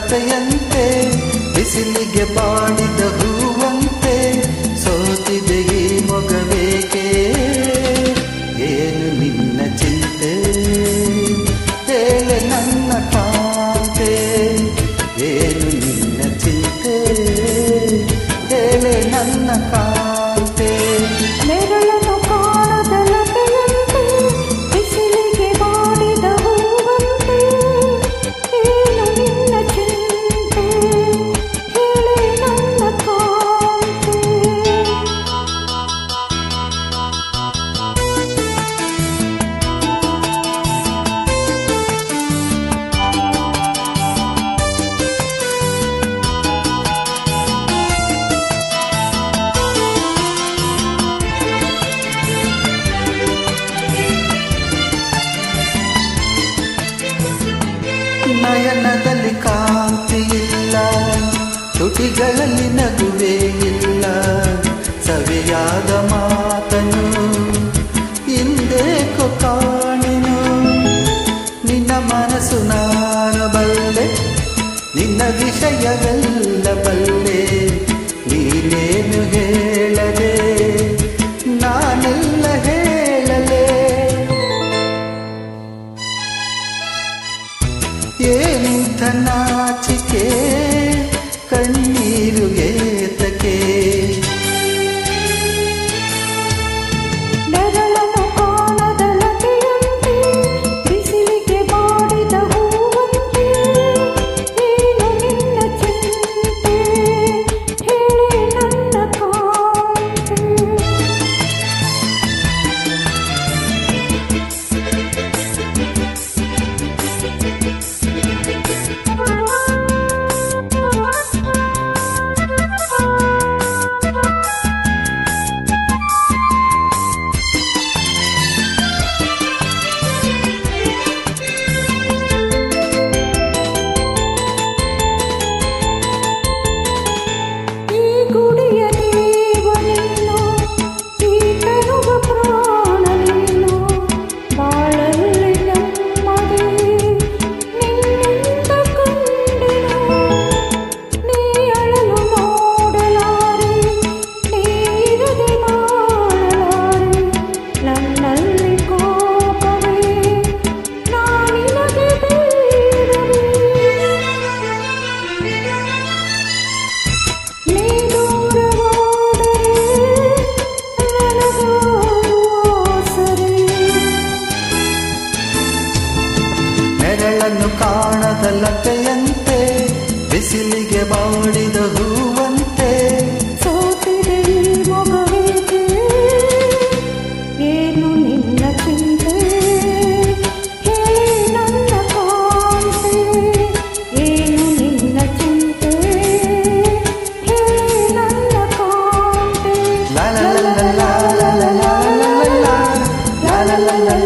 ಲತೆಯಂತೆ ಬಿಸಿಲಿಗೆ ಬಾಡಿದ ಹೂವಂತೆ ಸೋತಿದೆ ಈ ಮೊಗವೇಕೆ ಏನು ನಿನ್ನ ಚಿಂತೆ ಹೇಳೆ ನನ್ನ ಕಾಂತೆ ಏನು ನಿನ್ನ ಚಿಂತೆ ಹೇಳೆ ನನ್ನ ಕಾಂತೆ ನೆರಳನ್ನು ಕಾಣದ ಲತೆಯಂತೆ ಬಿಸಿಲಿಗೆ ಬಾಡಿದ ಹೂವಂತೆ ಏನು ನಿನ್ನ ಚಿಂತೆ ಹೇಳೆ ನನ್ನ ಕಾಂತೆ ನಯನದಲ್ಲಿ ಕಾಂತಿ ಇಲ್ಲ ತುಟಿಗಳಲ್ಲಿ ನಗುವೇ ಇಲ್ಲ ಸವಿಯಾದ ಮಾತನು ಹಿಂದೇಕೋ ಕಾಣೆನು ನಿನ್ನ ಮನಸ್ಸು ನಾನು ಬಲ್ಲೆ ನಿನ್ನ ವಿಷಯವೆಲ್ಲ ಬಲ್ಲೆ ನೀನೇನು ಹೇಳದೆ ನಾನೆಲ್ಲ ಹೇಳಲೆ ಏನಿಂಥ ನಾಚಿಕೆ ಕಣ್ಣೀರು ಏತಕೆ ನೆರಳನ್ನು ಕಾಣದ ಲತೆಯಂತೆ ಬಿಸಿಲಿಗೆ ಬಾಡಿದ ಹೂವಂತೆ ಏನು ನಿನ್ನ ಚಿಂತೆ ಹೇಳೆ ನನ್ನ ಕಾಂತೆ ನೆರಳನ್ನು ಕಾಣದ ಲತೆಯಂತೆ ಬಿಸಿಲಿಗೆ ಬಾಡಿದ ಹೂವಂತೆ ಸೋತಿದೆ ಈ ಮೊಗವೇಕೆ ಏನು ನಿನ್ನ ಚಿಂತೆ ಹೇಳೆ ನನ್ನ ಕಾಂತೆ ಏನು ನಿನ್ನ ಚಿಂತೆ ಹೇಳೆ ನನ್ನ ಕಾಂತೆ ಲಾ ಲಾ ಲಾ ಲಾ ಲಾ ಲಾ ಲಾ ಲಾ ಲಾ ಲಾ ಲಾ ಲಾ ಲಾ